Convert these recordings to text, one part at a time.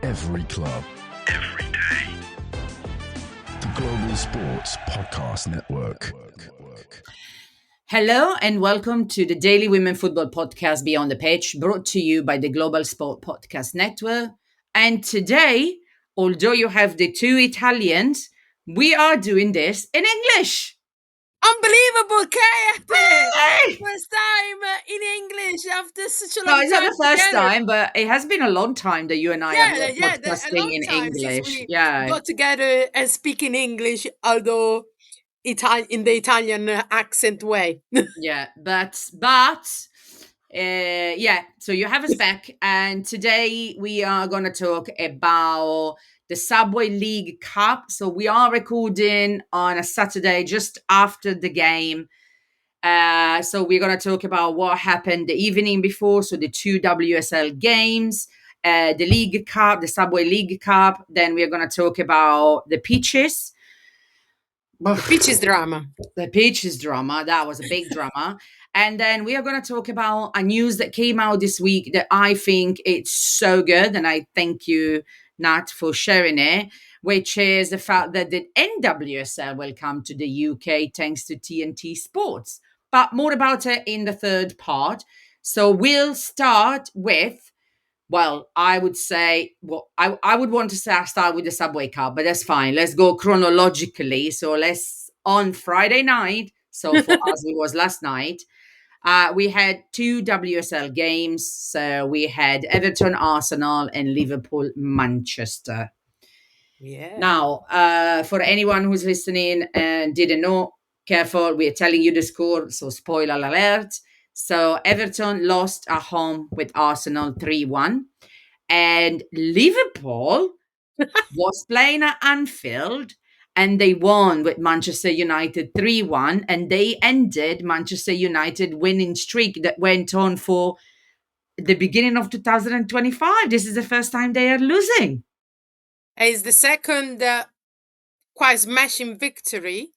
Every club. Every day. The Global Sports Podcast Network. Hello and welcome to the Daily Women Football Podcast Beyond the Pitch, brought to you by the Global Sport Podcast Network. And today, although you have the two Italians, we are doing this in English. Unbelievable, Cate! Hey! First time in English after such a No, long it's time not the first together. time, but it has been a long time that you and I are not A podcasting long in time since English. we Yeah. got together and speak in English, although in the Italian accent way. Yeah, yeah, so you have us back, and today we are going to talk about the Subway League Cup. So we are recording on a Saturday just after the game. So we're going to talk about what happened the evening before, so the two WSL games, the League Cup, the Subway League Cup. Then we're going to talk about the pitches. The pitches drama. The pitches drama, that was a big drama. And then we are going to talk about a news that came out this week that I think it's so good. And I thank you, Nat, for sharing it, which is the fact that the NWSL will come to the UK thanks to TNT Sports. But more about it in the third part. So we'll start with, well, I would say, I would want to say start with the Subway Cup, but that's fine. Let's go chronologically. So on Friday night, so for us, it was last night, we had two WSL games. So we had Everton, Arsenal, and Liverpool, Manchester. Yeah. Now, for anyone who's listening and didn't know, careful, we're telling you the score, so spoiler alert. So Everton lost at home with Arsenal 3-1. And Liverpool was playing at Anfield and they won with Manchester United 3-1. And they ended Manchester United winning streak that went on for the beginning of 2025. This is the first time they are losing. It's the second quite smashing victory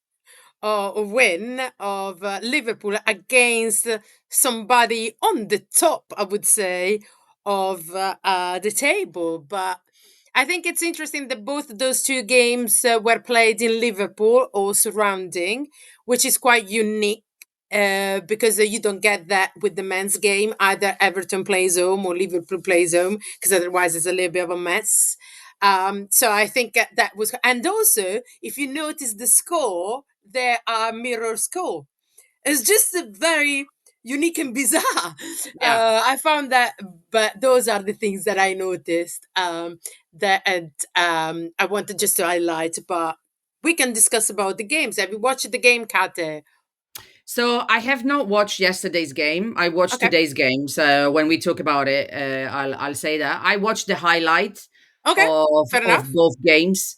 or win of Liverpool against somebody on the top, I would say, of the table. But I think it's interesting that both those two games were played in Liverpool or surrounding, which is quite unique. Because you don't get that with the men's game. Either Everton plays home or Liverpool plays home, because otherwise it's a little bit of a mess. So I think that was, and also if you notice the score, there are mirror score. It's just a very unique and bizarre. Yeah. I found that, but those are the things that I noticed. I wanted just to highlight, but we can discuss about the games. Have you watched the game, Cate? So I have not watched yesterday's game. I watched Okay. today's game. So when we talk about it, I'll say that I watched the highlights Okay, fair of enough. both games.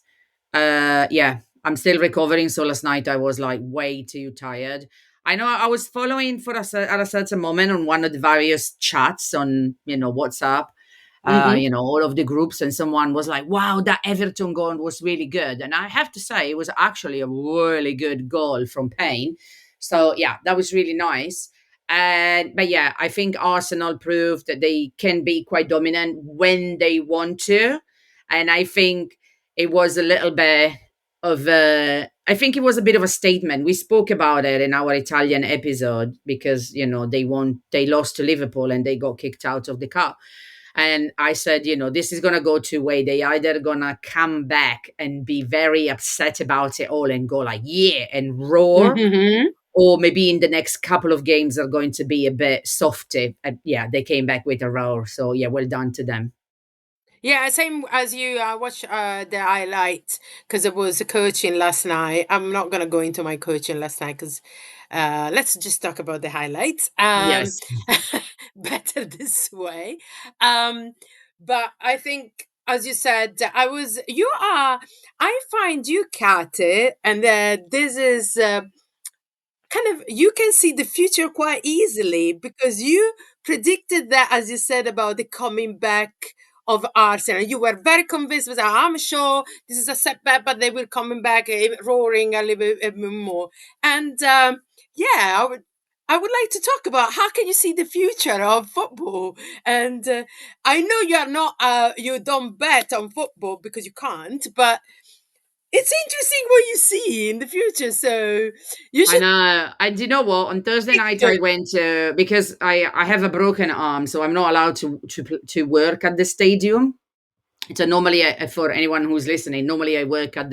Yeah, I'm still recovering. So last night I was like way too tired. I know I was following at a certain moment on one of the various chats on WhatsApp. All of the groups, and someone was like, wow, that Everton goal was really good. And I have to say, it was actually a really good goal from Payne. So, yeah, that was really nice. But yeah, I think Arsenal proved that they can be quite dominant when they want to. And I think it was a little bit I think it was a bit of a statement. We spoke about it in our Italian episode because, they lost to Liverpool and they got kicked out of the cup. And I said, this is going to go two ways. They either going to come back and be very upset about it all and go like, yeah, and roar. Mm-hmm. Or maybe in the next couple of games are going to be a bit softer. Yeah, they came back with a roar. So, yeah, well done to them. Yeah, same as you. I watched the highlights because it was coaching last night. I'm not going to go into my coaching last night because let's just talk about the highlights. Yes. Better this way. But I think, as you said, I find you, Kate, and this is kind of, you can see the future quite easily because you predicted that, as you said, about the coming back of Arsenal. You were very convinced with, I'm sure this is a setback, but they will coming back roaring a little bit more. And I would like to talk about how can you see the future of football. And I know you are not, you don't bet on football because you can't, but it's interesting what you see in the future. So you I should know. And you know what? On Thursday pick night, your. I went to because I have a broken arm, so I'm not allowed to work at the stadium. So normally, for anyone who's listening, normally I work at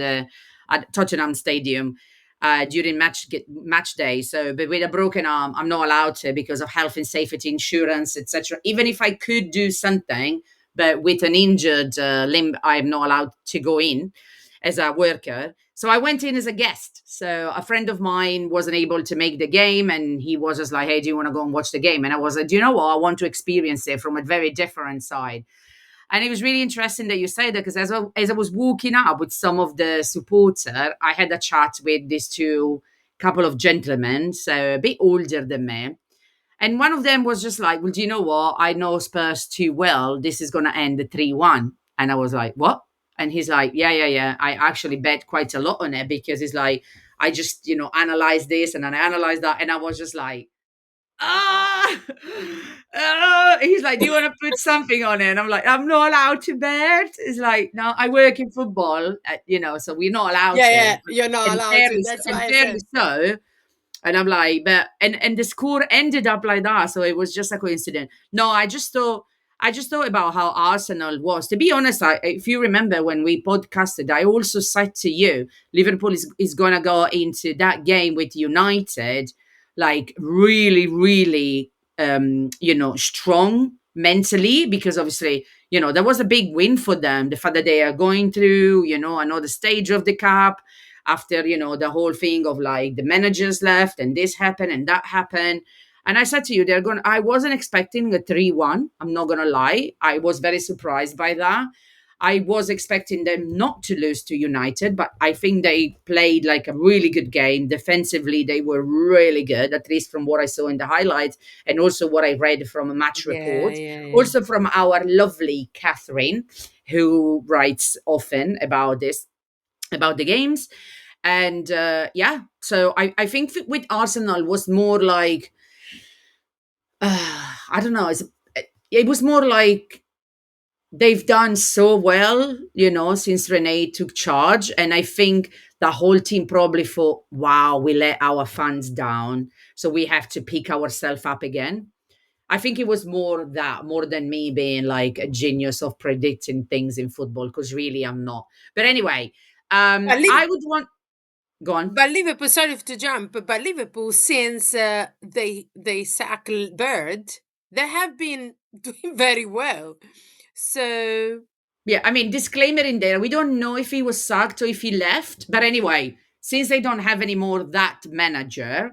Tottenham Stadium during match day. So, but with a broken arm, I'm not allowed to because of health and safety insurance, etc. Even if I could do something, but with an injured limb, I'm not allowed to go in as a worker. So I went in as a guest. So a friend of mine wasn't able to make the game, and he was just like, "Hey, do you want to go and watch the game?" And I was like, "Do you know what? I want to experience it from a very different side." And it was really interesting that you say that because as I was walking up with some of the supporter, I had a chat with these two couple of gentlemen, so a bit older than me. And one of them was just like, "Well, do you know what? I know Spurs too well. This is going to end 3-1." And I was like, "What?" And he's like, "Yeah, yeah, yeah. I actually bet quite a lot on it because it's like, I just, analyze this and then I analyze that." And I was just like, ah, he's like, "Do you want to put something on it?" And I'm like, "I'm not allowed to bet." It's like, "No, I work in football, so we're not allowed Yeah, to." yeah, you're not allowed to. That's And why I fairly said. so. And I'm like, but and the score ended up like that, so it was just a coincidence. No, I just thought about how Arsenal was. To be honest, if you remember when we podcasted, I also said to you, Liverpool is gonna go into that game with United, like really, really, strong mentally, because obviously, there was a big win for them. The fact that they are going through, another stage of the cup after the whole thing of like the managers left and this happened and that happened. And I said to you, I wasn't expecting a 3-1. I'm not gonna lie, I was very surprised by that. I was expecting them not to lose to United, but I think they played like a really good game defensively. They were really good, at least from what I saw in the highlights and also what I read from a match Yeah, report, yeah, yeah. also from our lovely Catherine, who writes often about the games. And yeah, so I think with Arsenal was more like, I don't know, it was more like they've done so well, since Renee took charge. And I think the whole team probably thought, wow, we let our fans down, so we have to pick ourselves up again. I think it was more than me being like a genius of predicting things in football, because really I'm not. But anyway, But, I would want, go on. Liverpool, sorry to jump, but Liverpool, since they sacked Bird, they have been doing very well. So Yeah, I mean, disclaimer in there. We don't know if he was sacked or if he left. But anyway, since they don't have anymore that manager,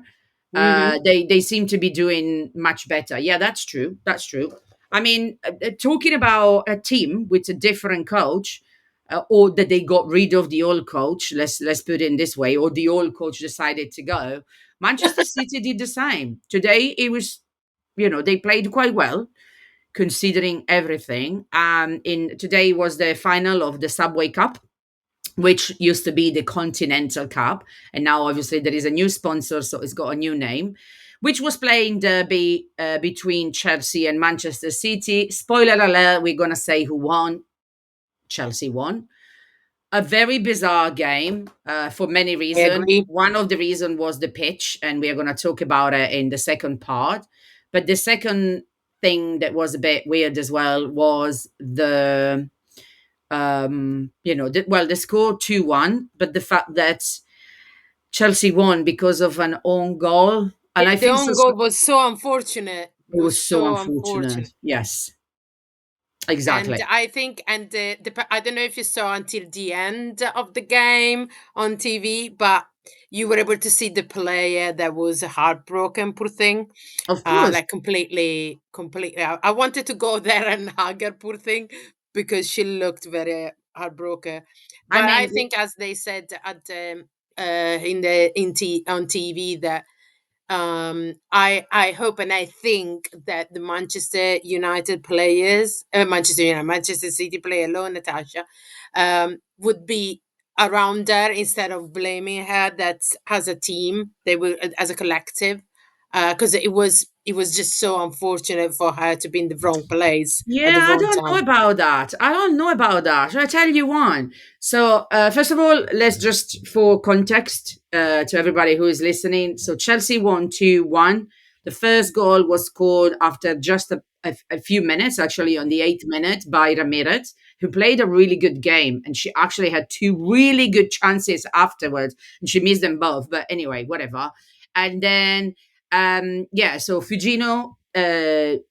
mhm. they seem to be doing much better. Yeah, that's true. That's true. I mean, talking about a team with a different coach, or that they got rid of the old coach. Let's put it in this way, or the old coach decided to go. Manchester City did the same. Today it was, they played quite well considering everything. In today was the final of the Subway Cup, which used to be the Continental Cup, and now obviously there is a new sponsor, so it's got a new name. Which was playing derby between Chelsea and Manchester City. Spoiler alert: we're gonna say who won. Chelsea won. A very bizarre game for many I reasons. agree. One of the reasons was the pitch, and we are going to talk about it in the second part. But the second thing that was a bit weird as well was the score 2-1, but the fact that Chelsea won because of an own goal. And I The feel own goal was so unfortunate. it Was was so so unfortunate. unfortunate. Yes, And exactly. I think, and I don't know if you saw until the end of the game on TV, but you were able to see the player that was heartbroken, poor thing. Of course. Like completely. I wanted to go there and hug her, poor thing, because she looked very heartbroken. I But I mean, think, as they said in the on TV, that I hope and I think that the Manchester United players, Manchester City player alone, Natasha, would be around her instead of blaming her. That as a team, they will, as a collective. because it was just so unfortunate for her to be in the wrong place at the Yeah, I wrong don't know time. about that. I don't know about that. Shall I tell you one? So, first of all, let's just for context to everybody who is listening. So, Chelsea won 2-1. The first goal was scored after just a few minutes, actually, on the 8th minute by Ramirez, who played a really good game. And she actually had two really good chances afterwards, and she missed them both. But anyway, whatever. And then, yeah, so Fugino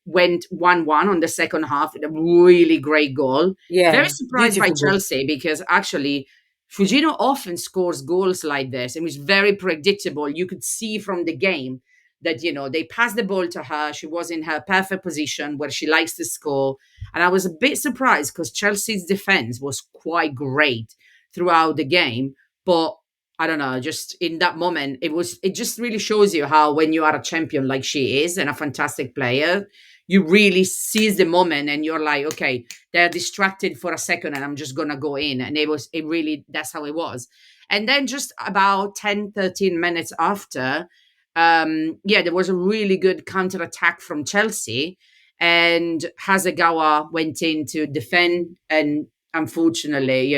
went 1-1 on the second half with a really great goal. Very Yeah, surprised by beautiful goal. Chelsea because actually Fugino often scores goals like this. It was very predictable. You could see from the game that, they passed the ball to her. She was in her perfect position where she likes to score. And I was a bit surprised because Chelsea's defense was quite great throughout the game. But I don't know, just in that moment, it just really shows you how when you are a champion like she is and a fantastic player, you really seize the moment and you're like, okay, they're distracted for a second and I'm just gonna go in. And it really, that's how it was. And then just about 10, 13 minutes after, yeah, there was a really good counter attack from Chelsea. And Hasegawa went in to defend. And unfortunately,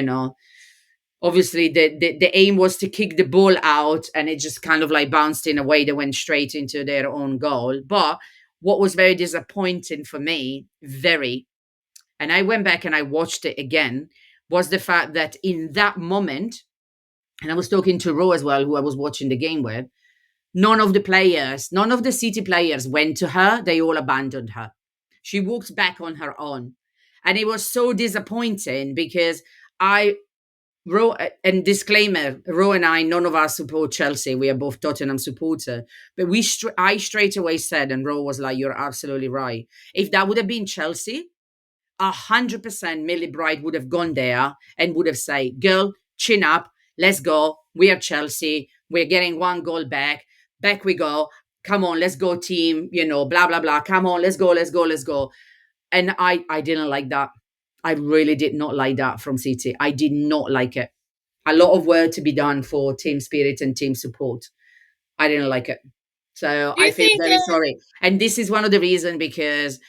obviously the aim was to kick the ball out and it just kind of like bounced in a way that went straight into their own goal. But what was very disappointing for me, and I went back and I watched it again, was the fact that in that moment, and I was talking to Ro as well, who I was watching the game with, none of the City players went to her. They all abandoned her. She walked back on her own. And it was so disappointing because I Ro, and disclaimer, Ro and I, none of us support Chelsea. We are both Tottenham supporter. But I straight away said, and Ro was like, "You're absolutely right. If that would have been Chelsea, 100% Millie Bright would have gone there and would have said, girl, chin up, let's go. We are Chelsea. We're getting one goal back. Back we go. Come on, let's go, team. Blah blah blah. Come on, let's go, let's go, let's go." And I didn't like that. I really did not like that from City. I did not like it. A lot of work to be done for team spirit and team support. I didn't like it. So Do I you feel think? very sorry. And this is one of the reasons because,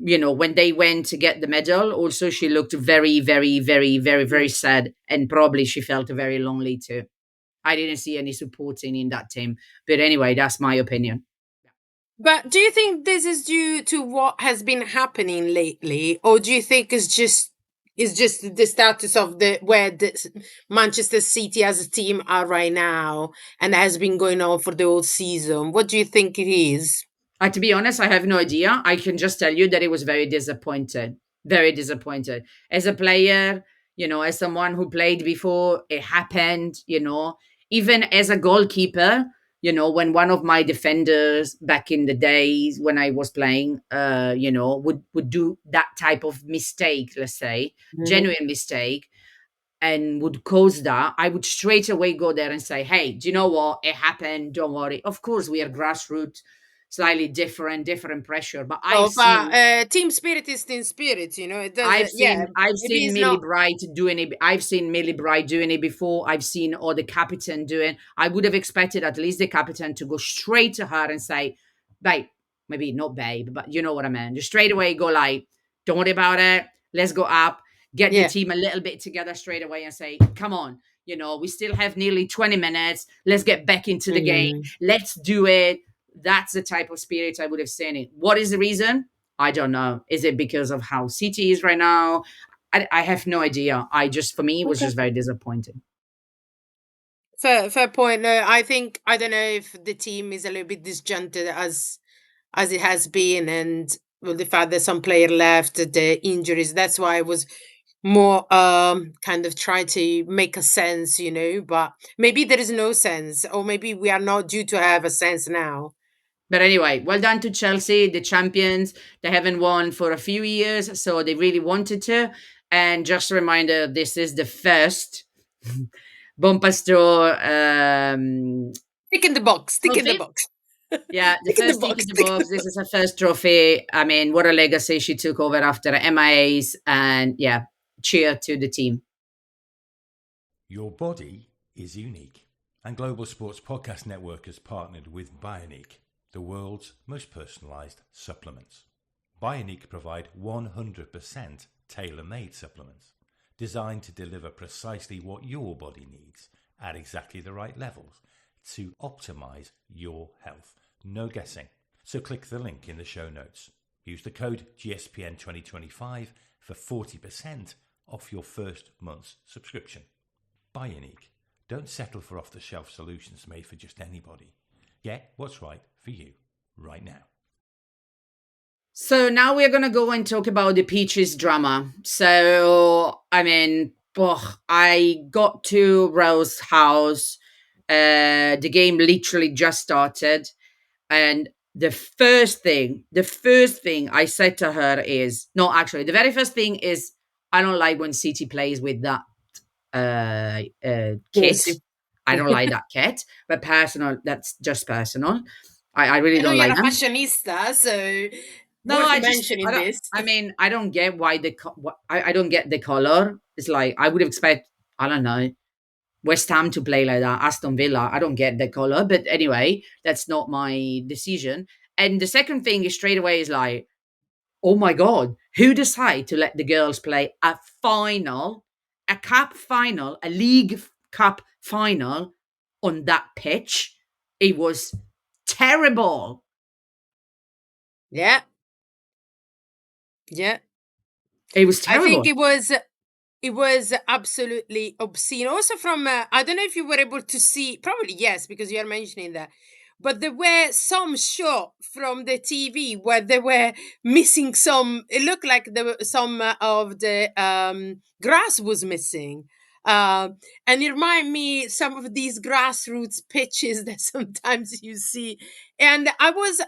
when they went to get the medal, also she looked very, very, very, very, very sad. And probably she felt very lonely too. I didn't see any supporting in that team. But anyway, that's my opinion. But do you think this is due to what has been happening lately, or do you think it's just the status of the where the Manchester City as a team are right now, and has been going on for the whole season? What do you think it is? To be honest, I have no idea. I can just tell you that it was very disappointed. Very disappointed. As a player, as someone who played before, it happened, even as a goalkeeper, when one of my defenders back in the days when I was playing, would do that type of mistake, let's say, Mhm. genuine mistake, and would cause that, I would straight away go there and say, hey, do you know what? It happened. Don't worry. Of course, we are grassroots, slightly different pressure. But Oh, but team spirit is team spirit. It doesn't. Yeah, I've maybe seen it's Millie not. Bright doing it. I've seen Millie Bright doing it before. I've seen all the captain doing. I would have expected at least the captain to go straight to her and say, babe, maybe not babe, but you know what I mean. Just straight away go like, don't worry about it. Let's go up, get the Yeah. team a little bit together straight away and say, come on, we still have nearly 20 minutes. Let's get back into the game. Mm. Let's do it. That's the type of spirit I would have seen it. What is the reason? I don't know. Is it because of how City is right now? I have no idea. For me, it was Okay. just very disappointing. Fair point. No, I don't know if the team is a little bit disjointed as it has been, and well, the fact that some player left, the injuries. That's why I was more kind of trying to make a sense, But maybe there is no sense, or maybe we are not due to have a sense now. But anyway, well done to Chelsea, the champions. They haven't won for a few years, so they really wanted to. And just a reminder, this is the first Bompastor Tick in the box. Tick in the trophy. box. Yeah, the Tick in the first tick in box. the Tick in box. the This box. is her first trophy. I mean, what a legacy she took over after MIAs. And yeah, cheer to the team. Your body is unique, and Global Sports Podcast Network has partnered with Bioniq. the world's most personalised supplements. Bioniq provide 100% tailor-made supplements designed to deliver precisely what your body needs at exactly the right levels to optimise your health. No guessing. So click the link in the show notes. Use the code GSPN 2025 for 40% off your first month's subscription. Bioniq. Don't settle for off-the-shelf solutions made for just anybody. Get what's right for you right now. So now we're going to go and talk about the Peaches drama. So, I mean, I got to Rose's house. The game literally just started. And the first thing I said to her is, no, actually, the very first thing is, I don't like when City plays with that kit. Yes. I don't like that kit, but that's just personal. I really I know don't you're like a them. fashionista, so No, worth I mentioning don't. this. I mean, I don't get why I don't get the color. It's like I would expect. I don't know. West Ham to play like that, Aston Villa. I don't get the color, but anyway, that's not my decision. And the second thing is straight away is like, oh my god, who decided to let the girls play a final, a cup final, a league cup final on that pitch? It was terrible. Yeah. Yeah. It was I think terrible. it was absolutely obscene. Also from I don't know if you were able to see, probably yes, because you are mentioning that. But there were some shot from the TV where they were missing some. It looked like there were some of the grass was missing, and it reminded me some of these grassroots pitches that sometimes you see. And I was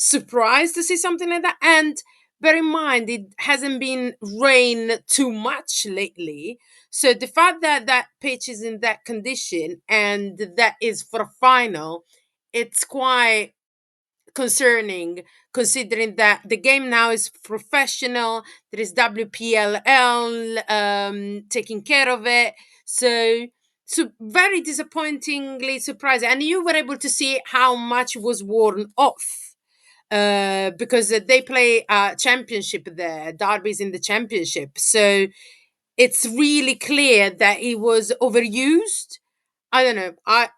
surprised to see something like that. And bear in mind, it hasn't been rain too much lately. So the fact that that pitch is in that condition and that is for a final, it's quite concerning considering that the game now is professional. There is WPLL taking care of it. So very disappointingly surprising. And you were able to see how much was worn off because they play championship there, derbies in the championship. So it's really clear that it was overused. I don't know. I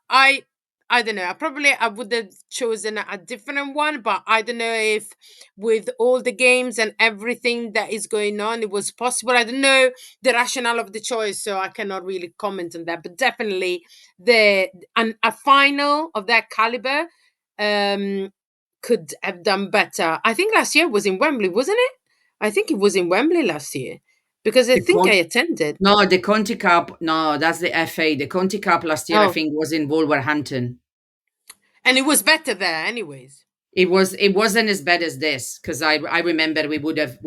don't know. I would have chosen a different one, but I don't know if with all the games and everything that is going on, it was possible. I don't know the rationale of the choice, so I cannot really comment on that. But definitely, a final of that caliber um, could have done better. I think last year was in Wembley, wasn't it? I think it was in Wembley last year because I The think I Con- attended. no, the Conti Cup. No, that's the FA. The Conti Cup last year, I Oh, think, was in Wolverhampton. and it was better there, anyways. It wasn't as bad as this because I remember we would have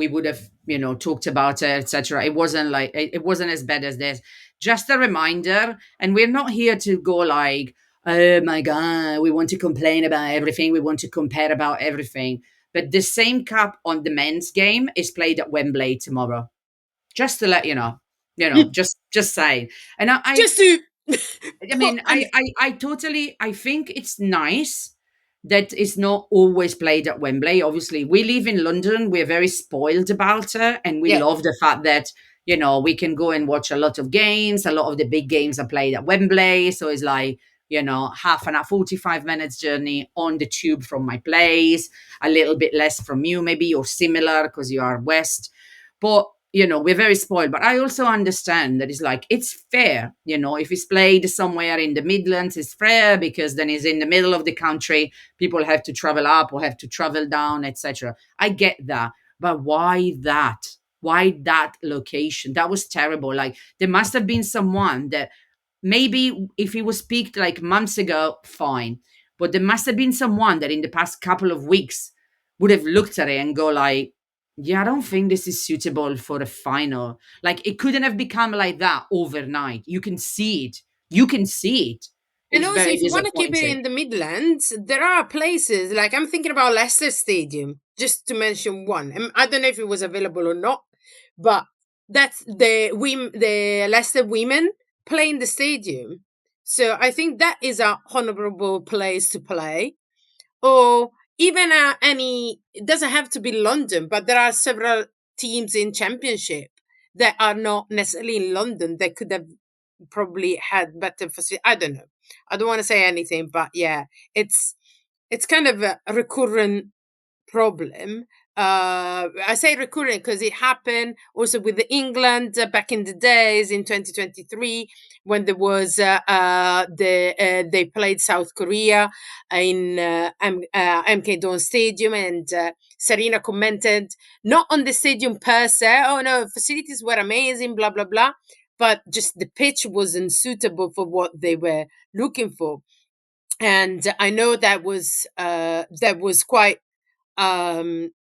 talked about it, etc. It wasn't like it wasn't as bad as this. Just a reminder, and we're not here to go like, oh my god, we want to complain about everything, we want to compare about everything. But the same cup on the men's game is played at Wembley tomorrow. Just to let just saying. And Just to I put mean, an I totally, I think it's nice that it's not always played at Wembley. Obviously, we live in London. We're very spoiled about it. And we yeah. love the fact that, we can go and watch a lot of games. A lot of the big games are played at Wembley. So it's like, half an hour, 45 minutes journey on the tube from my place, a little bit less from you, maybe, or similar because you are west. But we're very spoiled. But I also understand that it's like it's fair, if it's played somewhere in the Midlands, it's fair because then it's in the middle of the country. People have to travel up or have to travel down, etc. I get that, but why that? Why that location? That was terrible. Like there must have been someone that maybe if it was picked like months ago, fine. But there must have been someone that in the past couple of weeks would have looked at it and go like, yeah, I don't think this is suitable for a final. Like it couldn't have become like that overnight. You can see it. You can see it. It And was also, very if you want to keep it disappointing. in the Midlands, there are places like I'm thinking about Leicester Stadium, just to mention one. I don't know if it was available or not, but that's the Leicester women play in the stadium. So I think that is a honorable place to play. Or even it doesn't have to be London, but there are several teams in Championship that are not necessarily in London that could have probably had better facility. I don't know. I don't want to say anything, but yeah, it's kind of a recurrent problem. I say recurrent because it happened also with England back in the days in 2023 when there was they played South Korea in MK Dons Stadium, and Serena commented not on the stadium per se. Oh no, facilities were amazing, blah blah blah, but just the pitch wasn't suitable for what they were looking for. And I know that was quite um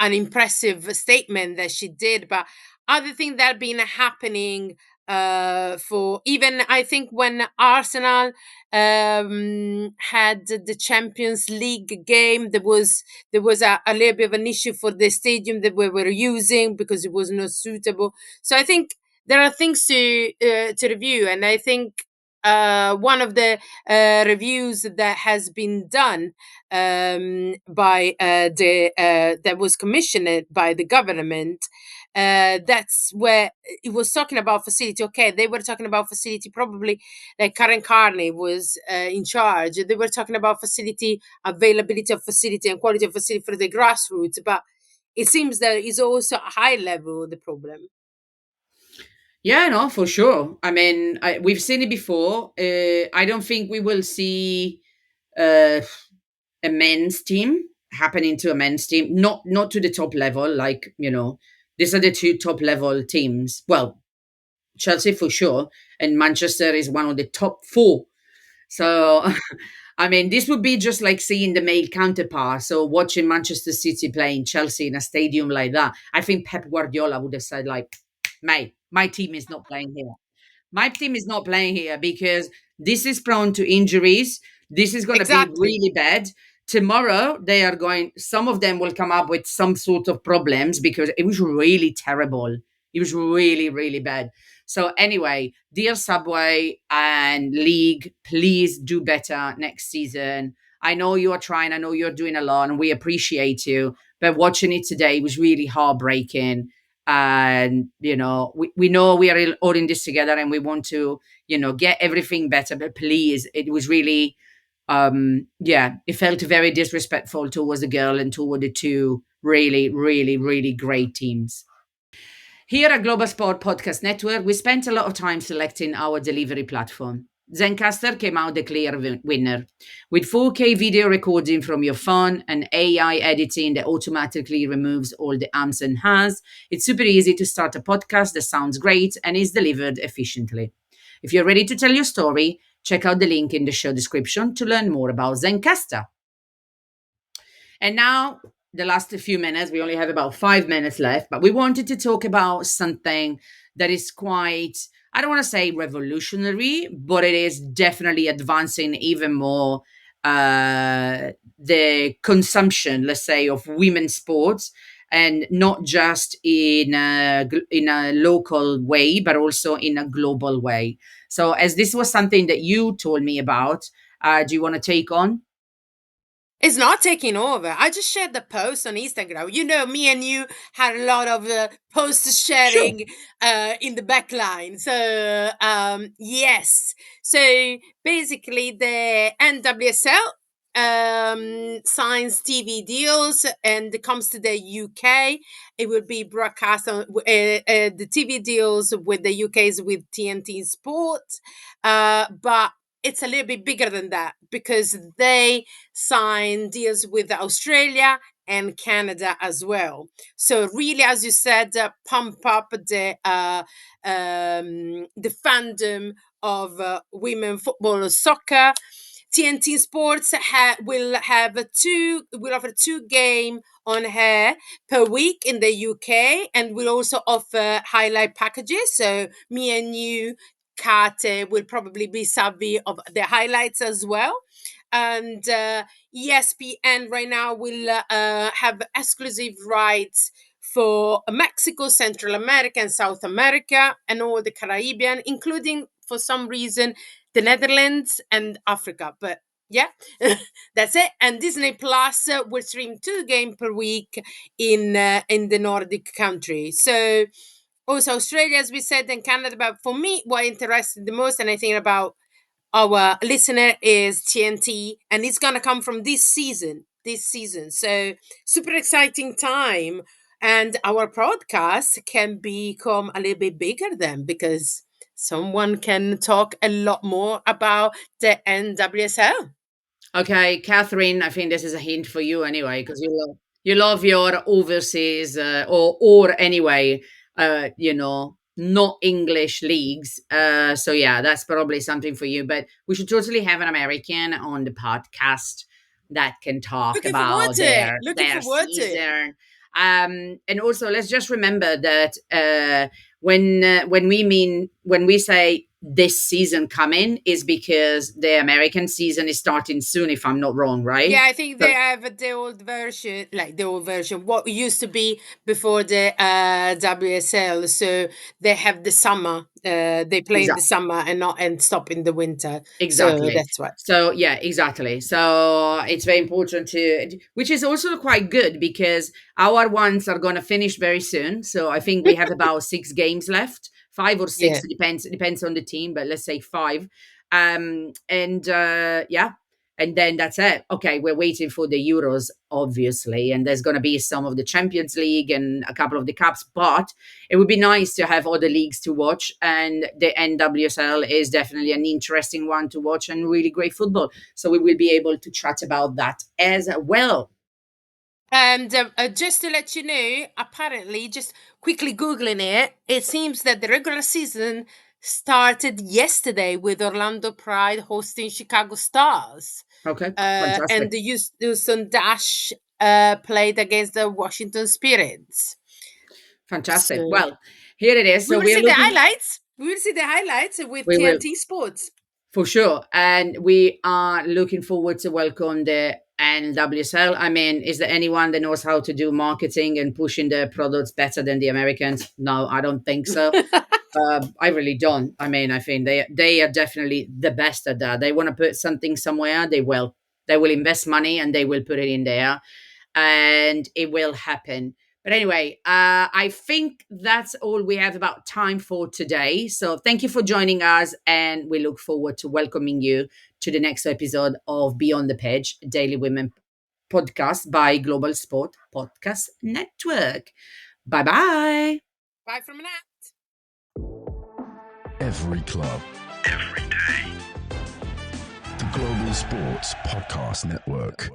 an impressive statement that she did. But other things that have been happening for even I think when Arsenal had the Champions League game, there was a little bit of an issue for the stadium that we were using because it was not suitable. So I think there are things to review, and I think one of the reviews that has been done by the that was commissioned by the government. That's where it was talking about facility. Okay, they were talking about facility. Probably like Karen Carney was in charge. They were talking about facility availability of facility and quality of facility for the grassroots. But it seems that is also a high level the problem. Yeah, no, for sure. I mean, we've seen it before. I don't think we will see uh, a men's team happening to a men's team, not to the top level. Like, these are the two top level teams. Well, Chelsea for sure, and Manchester is one of the top four. So, I mean, this would be just like seeing the male counterpart. So, watching Manchester City playing Chelsea in a stadium like that, I think Pep Guardiola would have said, like, mate, my team is not playing here. My team is not playing here because this is prone to injuries. This is going to be Exactly. really bad. Tomorrow, some of them will come up with some sort of problems because it was really terrible. It was really, really bad. So, anyway, dear Subway and League, please do better next season. I know you are trying, I know you're doing a lot, and we appreciate you. But watching it today was really heartbreaking. And we know we are all in this together, and we want to get everything better. But please, it was really it felt very disrespectful towards the girl and toward the two really, really, really great teams. Here at Global Sport Podcast Network, we spent a lot of time selecting our delivery platform. Zencastr came out the clear winner. With 4K video recording from your phone and AI editing that automatically removes all the ums and has, it's super easy to start a podcast that sounds great and is delivered efficiently. If you're ready to tell your story, check out the link in the show description to learn more about Zencastr. And now, the last few minutes, we only have about 5 minutes left, but we wanted to talk about something that is quite, I don't want to say revolutionary, but it is definitely advancing even more the consumption, let's say, of women's sports, and not just in a local way, but also in a global way. So, as this was something that you told me about, do you want to take on? It's not taking over. I just shared the post on Instagram. You know, me and you had a lot of post Sure. sharing in the backline. So, yes. So, basically, the NWSL signs TV deals and it comes to the UK. It will be broadcast on the TV deals with the UK's with TNT Sports. But it's a little bit bigger than that because they sign deals with Australia and Canada as well. So really, as you said, pump up the fandom of women football or soccer. TNT Sports will offer 2 game on air per week in the UK, and will also offer highlight packages. So me and you, Cate, will probably be savvy of the highlights as well. And ESPN right now will have exclusive rights for Mexico, Central America, and South America, and all the Caribbean, including for some reason the Netherlands and Africa. But yeah, that's it. And Disney Plus will stream 2 games per week in the Nordic country. So also Australia, as we said, and Canada. But for me, what interested the most, and I think about our listener, is TNT, and it's gonna come from this season. So super exciting time, and our podcast can become a little bit bigger then, because someone can talk a lot more about the NWSL. Okay, Catherine, I think this is a hint for you anyway, because you love your overseas or anyway, not English leagues. So yeah, that's probably something for you. But we should totally have an American on the podcast that can talk Looking forward about to it. their season. And also, let's just remember that when we say this season coming is because the American season is starting soon, if I'm not wrong, right? Yeah, I think they have the old version, what used to be before the WSL. So they have the summer, they play in the summer and stop in the winter. Exactly. So that's why. So yeah, exactly. So it's very important which is also quite good because our ones are going to finish very soon. So I think we have about 6 games left, 5 or 6. Yeah. It depends on the team, but let's say 5. And then that's it. Okay, we're waiting for the Euros, obviously, and there's going to be some of the Champions League and a couple of the cups, but it would be nice to have other leagues to watch, and the NWSL is definitely an interesting one to watch and really great football. So we will be able to chat about that as well. And just to let you know, apparently, just quickly Googling it, it seems that the regular season started yesterday with Orlando Pride hosting Chicago Stars. Okay, fantastic. And the Houston Dash played against the Washington Spirits. Fantastic. So, well, here it is. we So will see the highlights. We will see the highlights with TNT Sports. For sure. And we are looking forward to welcome the NWSL. I mean, is there anyone that knows how to do marketing and pushing their products better than the Americans? No, I don't think so. I really don't. I mean, I think they are definitely the best at that. They want to put something somewhere, they will invest money and they will put it in there and it will happen. But anyway, I think that's all we have about time for today. So thank you for joining us, and we look forward to welcoming you to the next episode of Beyond the Page, Daily Women podcast by Global Sport Podcast Network. Bye-bye. Bye from Nat. Every club, every day. The Global Sports Podcast Network.